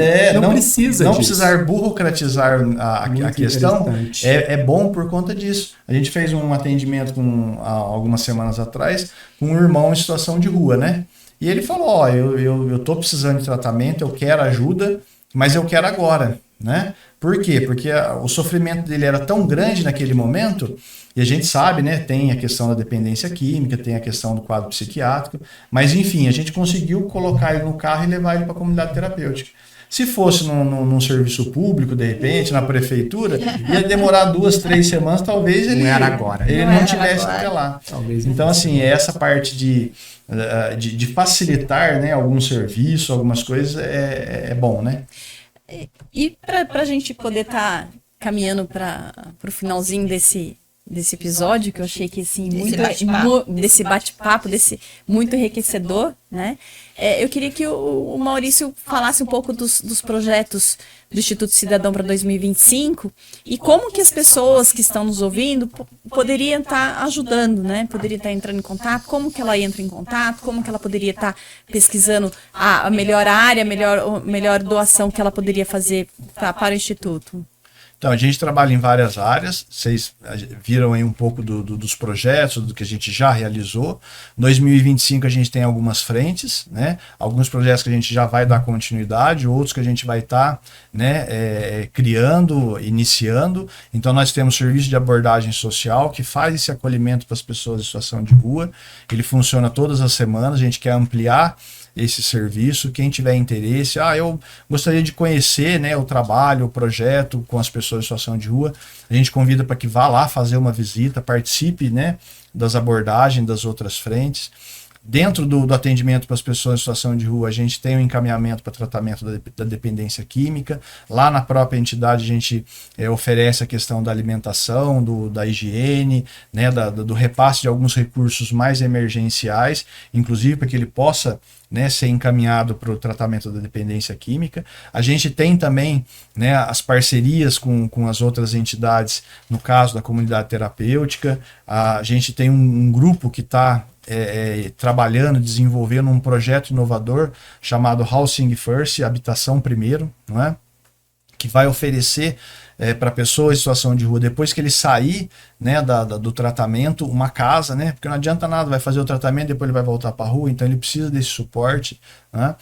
precisar burocratizar a questão. É bom por conta disso. A gente fez um atendimento há algumas semanas atrás com um irmão em situação de rua, né? E ele falou, eu tô precisando de tratamento, eu quero ajuda, mas eu quero agora, né? Por quê? Porque o sofrimento dele era tão grande naquele momento, e a gente sabe, né? Tem a questão da dependência química, tem a questão do quadro psiquiátrico, mas enfim, a gente conseguiu colocar ele no carro e levar ele para a comunidade terapêutica. Se fosse num serviço público, de repente, na prefeitura, ia demorar 2, 3 semanas, talvez ele não tivesse até lá. Então, assim, essa parte de facilitar, né, algum serviço, algumas coisas, é bom, né? E para a gente poder estar caminhando para o finalzinho desse desse episódio, que eu achei que, assim, Desse bate-papo, muito enriquecedor, né? Eu queria que o Maurício falasse um pouco dos projetos do Instituto Cidadão para 2025 e como que as pessoas que estão nos ouvindo poderiam estar ajudando, né? Poderiam estar entrando em contato, como que ela entra em contato, como que ela poderia estar pesquisando a melhor área, a melhor doação que ela poderia fazer para o Instituto. Então, a gente trabalha em várias áreas, vocês viram aí um pouco dos projetos, do que a gente já realizou. Em 2025 a gente tem algumas frentes, né? Alguns projetos que a gente já vai dar continuidade, outros que a gente vai estar criando, iniciando. Então, nós temos serviço de abordagem social que faz esse acolhimento para as pessoas em situação de rua. Ele funciona todas as semanas, a gente quer ampliar esse serviço. Quem tiver interesse, eu gostaria de conhecer, né, o trabalho, o projeto com as pessoas em situação de rua, a gente convida para que vá lá fazer uma visita, participe, né, das abordagens das outras frentes. Dentro do atendimento para as pessoas em situação de rua, a gente tem um encaminhamento para tratamento da dependência química. Lá na própria entidade, a gente oferece a questão da alimentação, da higiene, né, do repasse de alguns recursos mais emergenciais, inclusive para que ele possa, né, ser encaminhado para o tratamento da dependência química. A gente tem também, né, as parcerias com as outras entidades, no caso da comunidade terapêutica. A gente tem um grupo que está trabalhando, desenvolvendo um projeto inovador chamado Housing First, Habitação Primeiro, não é? Que vai oferecer para pessoas em situação de rua, depois que ele sair, né, do tratamento, uma casa, né? Porque não adianta nada, vai fazer o tratamento, depois ele vai voltar para a rua, então ele precisa desse suporte, né?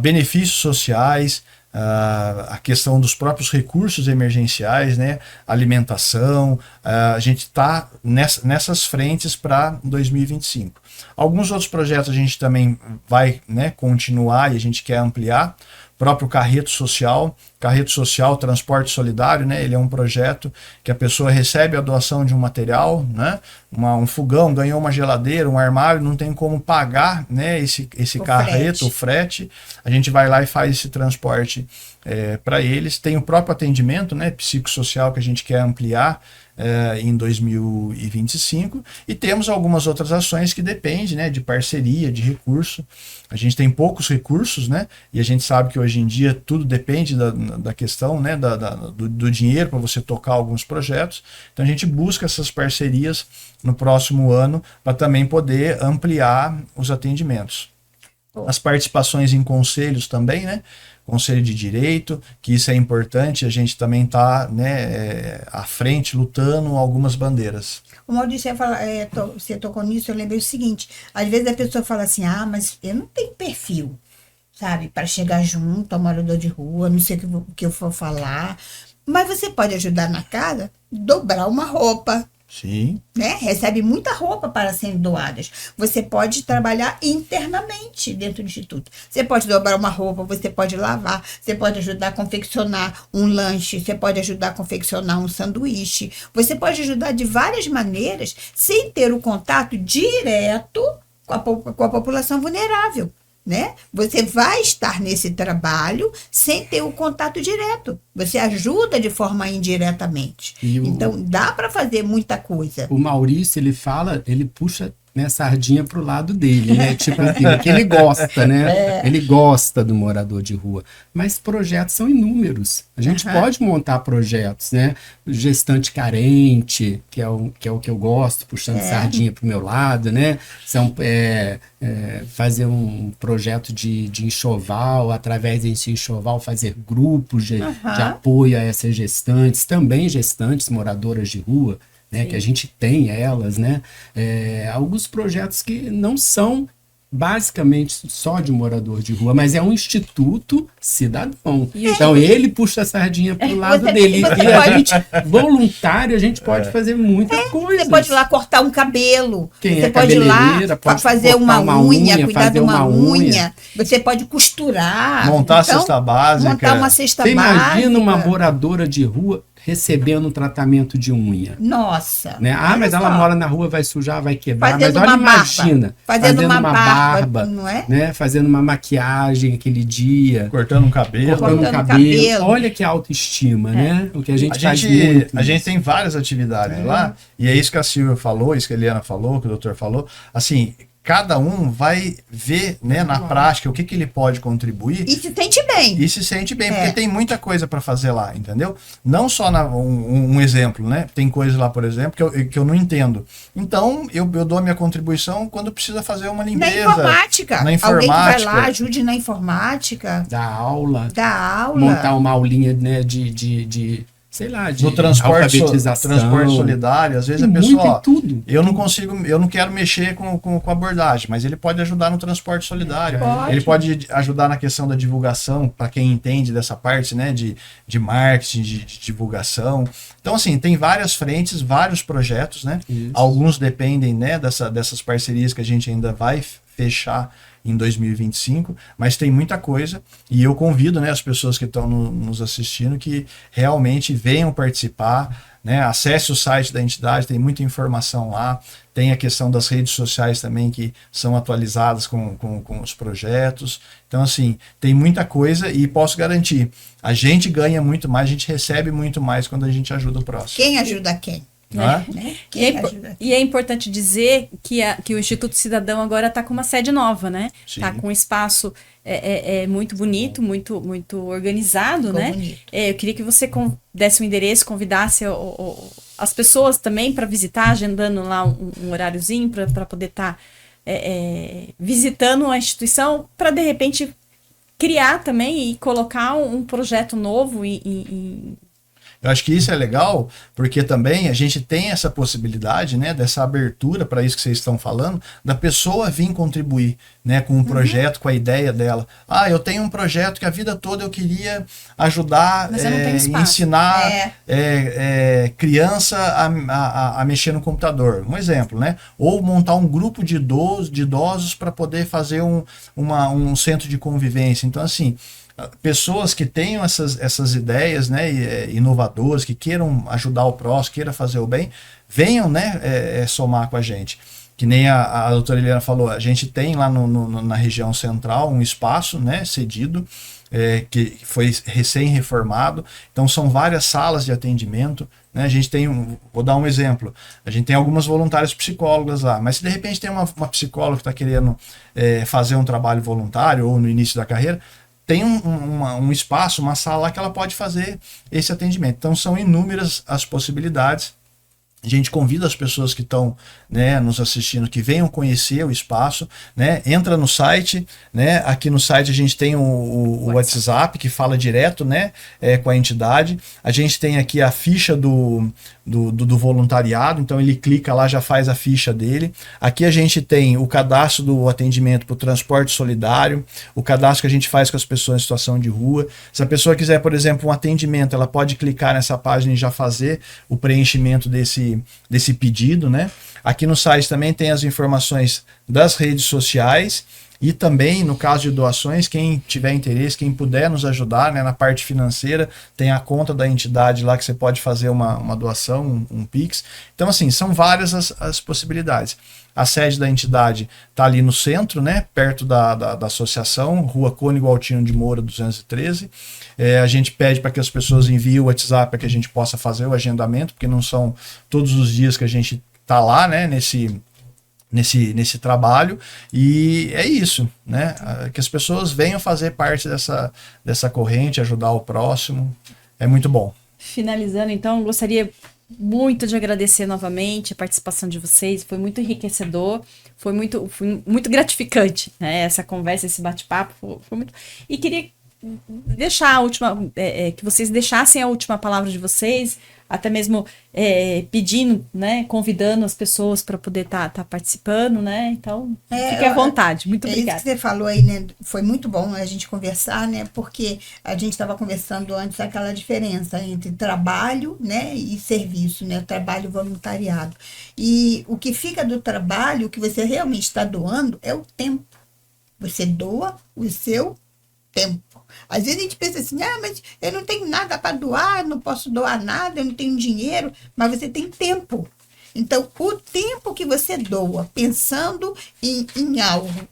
Benefícios sociais, a questão dos próprios recursos emergenciais, né? Alimentação, a gente está nessas frentes para 2025. Alguns outros projetos a gente também vai, né, continuar e a gente quer ampliar. Próprio Carreto Social, Transporte Solidário, né? Ele é um projeto que a pessoa recebe a doação de um material, né? Um fogão, ganhou uma geladeira, um armário, não tem como pagar, né, esse carreto, o frete. A gente vai lá e faz esse transporte para eles. Tem o próprio atendimento, né, psicossocial, que a gente quer ampliar em 2025, e temos algumas outras ações que dependem, né, de parceria, de recurso. A gente tem poucos recursos, né, e a gente sabe que hoje em dia tudo depende da questão, né, do dinheiro para você tocar alguns projetos. Então a gente busca essas parcerias no próximo ano para também poder ampliar os atendimentos. As participações em conselhos também, né? Conselho de Direito, que isso é importante, a gente também está, né, à frente, lutando algumas bandeiras. O Maurício você tocou nisso, eu lembrei o seguinte, às vezes a pessoa fala assim, mas eu não tenho perfil, sabe, para chegar junto ao morador de rua, não sei o que eu for falar, mas você pode ajudar na casa, dobrar uma roupa. Sim. Né? Recebe muita roupa para serem doadas. Você pode trabalhar internamente dentro do Instituto. Você pode dobrar uma roupa, você pode lavar, você pode ajudar a confeccionar um lanche, você pode ajudar a confeccionar um sanduíche. Você pode ajudar de várias maneiras sem ter o contato direto com a população vulnerável. Né? Você vai estar nesse trabalho sem ter o contato direto. Você ajuda de forma indiretamente. Então, dá para fazer muita coisa. O Maurício, ele puxa, né, sardinha pro lado dele, né? Tipo assim, que ele gosta, né? Ele gosta do morador de rua. Mas projetos são inúmeros. A gente pode montar projetos, né? Gestante carente, que é o que eu gosto, puxando sardinha pro meu lado, né? Fazer um projeto de enxoval, através desse enxoval fazer grupos de apoio a essas gestantes, também gestantes moradoras de rua, né, que a gente tem elas, né, alguns projetos que não são basicamente só de morador de rua, mas é um instituto cidadão. Então ele puxa a sardinha pro lado dele. E a gente, voluntário, a gente pode fazer muita coisa. Você pode ir lá cortar um cabelo. Quem você pode ir lá fazer uma unha, cuidar de uma unha. Você pode costurar. Montar a cesta básica. Montar uma cesta básica. Você básica. imagina uma moradora de rua recebendo um tratamento de unha. Nossa. Né? Ah, olha mas ela só. mora na rua, vai sujar, vai quebrar. Fazendo Mas olha, uma barba. imagina, Fazendo uma barba, não é? né? Fazendo uma maquiagem aquele dia, Cortando um cabelo. cortando o Cortando cabelo. cabelo. Olha que autoestima, né? O que a gente A faz gente, muito. a gente tem várias atividades lá, e é isso que a Silvia falou, isso que a Eliana falou, que o doutor falou. Assim, cada um vai ver, né, na prática o que ele pode contribuir E se sente bem. e se sente bem, É. porque tem muita coisa para fazer lá, entendeu? Não só um exemplo, né? Tem coisas lá, por exemplo, que eu não entendo. Então, eu dou a minha contribuição quando precisa fazer uma Na limpeza. informática. Na Alguém que vai informática. lá, ajude na informática, Da aula, dá aula. montar uma aulinha, né, sei lá, de No transporte, alfabetização. transporte solidário, às vezes Tem a pessoa, muito, ó, tem tudo. eu não consigo, eu não quero mexer com abordagem, mas ele pode ajudar no transporte solidário. Pode. Ele pode ajudar na questão da divulgação, para quem entende dessa parte, né, de marketing, de divulgação. Então, assim, tem várias frentes, vários projetos, né? Isso. Alguns dependem, né, dessas parcerias que a gente ainda vai fechar em 2025, mas tem muita coisa e eu convido, né, as pessoas que estão nos assistindo que realmente venham participar, né, acesse o site da entidade, tem muita informação lá, tem a questão das redes sociais também que são atualizadas com os projetos, então assim, tem muita coisa e posso garantir, a gente ganha muito mais, a gente recebe muito mais quando a gente ajuda o próximo. Quem ajuda quem? Né? Né? E é, Quem ajuda e é importante dizer que o Instituto Cidadão agora está com uma sede nova, né? Sim. Está com um espaço muito bonito, muito organizado, Ficou né? bonito. Eu queria que você desse o endereço, convidasse as pessoas também para visitar, agendando lá um horáriozinho para poder estar visitando a instituição, para de repente criar também e colocar um projeto novo Eu acho que isso é legal, porque também a gente tem essa possibilidade, né, dessa abertura para isso que vocês estão falando, da pessoa vir contribuir, né, com um projeto, com a ideia dela. Ah, eu tenho um projeto que a vida toda eu queria ajudar, Mas eu não tenho espaço. ensinar criança a mexer no computador. Um exemplo, né? Ou montar um grupo de idosos para poder fazer um centro de convivência. Então, assim, pessoas que tenham essas ideias, né, inovadoras, que queiram ajudar o próximo, queiram fazer o bem, venham, né, somar com a gente. Que nem a doutora Eliana falou, a gente tem lá na região central um espaço, né, cedido, que foi recém-reformado, então são várias salas de atendimento, né? A gente tem, vou dar um exemplo, a gente tem algumas voluntárias psicólogas lá, mas se de repente tem uma psicóloga que está querendo fazer um trabalho voluntário ou no início da carreira, tem um espaço, uma sala lá que ela pode fazer esse atendimento. Então são inúmeras as possibilidades. A gente convida as pessoas que estão, né, nos assistindo que venham conhecer o espaço, né, entra no site, né, aqui no site a gente tem o WhatsApp que fala direto, né, com a entidade, a gente tem aqui a ficha do voluntariado, então ele clica lá, já faz a ficha dele, aqui a gente tem o cadastro do atendimento para o transporte solidário, o cadastro que a gente faz com as pessoas em situação de rua, se a pessoa quiser, por exemplo, um atendimento, ela pode clicar nessa página e já fazer o preenchimento desse pedido, né? Aqui no site também tem as informações das redes sociais e também, no caso de doações, quem tiver interesse, quem puder nos ajudar, né, na parte financeira, tem a conta da entidade lá que você pode fazer uma doação, um Pix. Então, assim, são várias as possibilidades. A sede da entidade está ali no centro, né, perto da associação, Rua Cônigo Altino de Moura, 213. A gente pede para que as pessoas enviem o WhatsApp para que a gente possa fazer o agendamento, porque não são todos os dias que a gente está lá, né, nesse trabalho, e é isso, né, que as pessoas venham fazer parte dessa corrente, ajudar o próximo, é muito bom. Finalizando, então, gostaria muito de agradecer novamente a participação de vocês, foi muito enriquecedor, foi muito gratificante, né, essa conversa, esse bate-papo, foi muito... E queria deixar a última, que vocês deixassem a última palavra de vocês, até mesmo pedindo, né, convidando as pessoas para poder tá participando, né, então fique à vontade, muito obrigada. Isso que você falou aí, né, foi muito bom a gente conversar, né, porque a gente estava conversando antes aquela diferença entre trabalho, né, e serviço, né, trabalho voluntariado, e o que fica do trabalho, o que você realmente está doando é o tempo, você doa o seu tempo. Às vezes a gente pensa assim, mas eu não tenho nada para doar, não posso doar nada, eu não tenho dinheiro, mas você tem tempo. Então, o tempo que você doa pensando em algo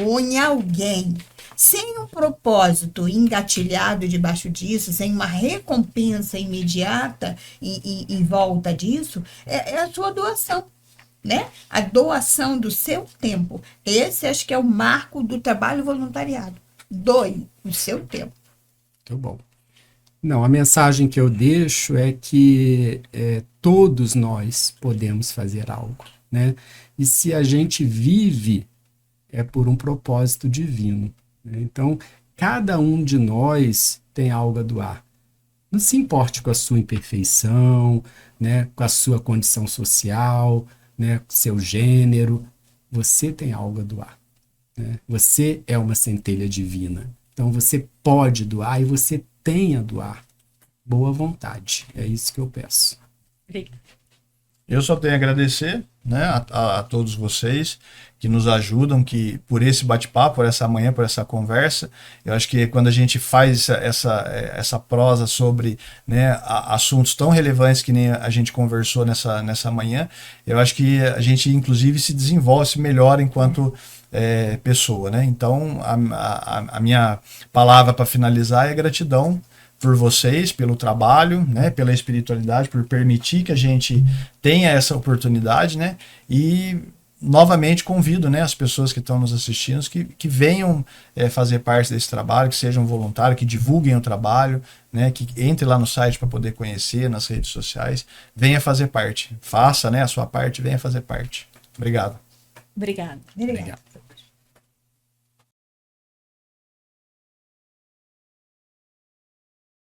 ou em alguém, sem um propósito engatilhado debaixo disso, sem uma recompensa imediata em volta disso, é a sua doação, né? A doação do seu tempo. Esse acho que é o marco do trabalho voluntariado. Doe o seu tempo. Muito bom. Não, a mensagem que eu deixo é que todos nós podemos fazer algo, né? E se a gente vive, é por um propósito divino, né? Então, cada um de nós tem algo a doar. Não se importe com a sua imperfeição, né? Com a sua condição social, né? Com seu gênero. Você tem algo a doar, né? Você é uma centelha divina. Então, você pode doar e você tem a doar. Boa vontade. É isso que eu peço. Eu só tenho a agradecer, né, a todos vocês que nos ajudam, que por esse bate-papo, por essa manhã, por essa conversa. Eu acho que quando a gente faz essa prosa sobre, né, assuntos tão relevantes que nem a gente conversou nessa manhã, eu acho que a gente, inclusive, se desenvolve, se melhora enquanto pessoa, né? Então, a minha palavra para finalizar é gratidão por vocês, pelo trabalho, né, pela espiritualidade, por permitir que a gente tenha essa oportunidade, né, e novamente convido, né, as pessoas que estão nos assistindo que venham fazer parte desse trabalho, que sejam voluntários, que divulguem o trabalho, né, que entre lá no site para poder conhecer, nas redes sociais, venha fazer parte, faça, né, a sua parte, venha fazer parte. Obrigado. Obrigada. Obrigada.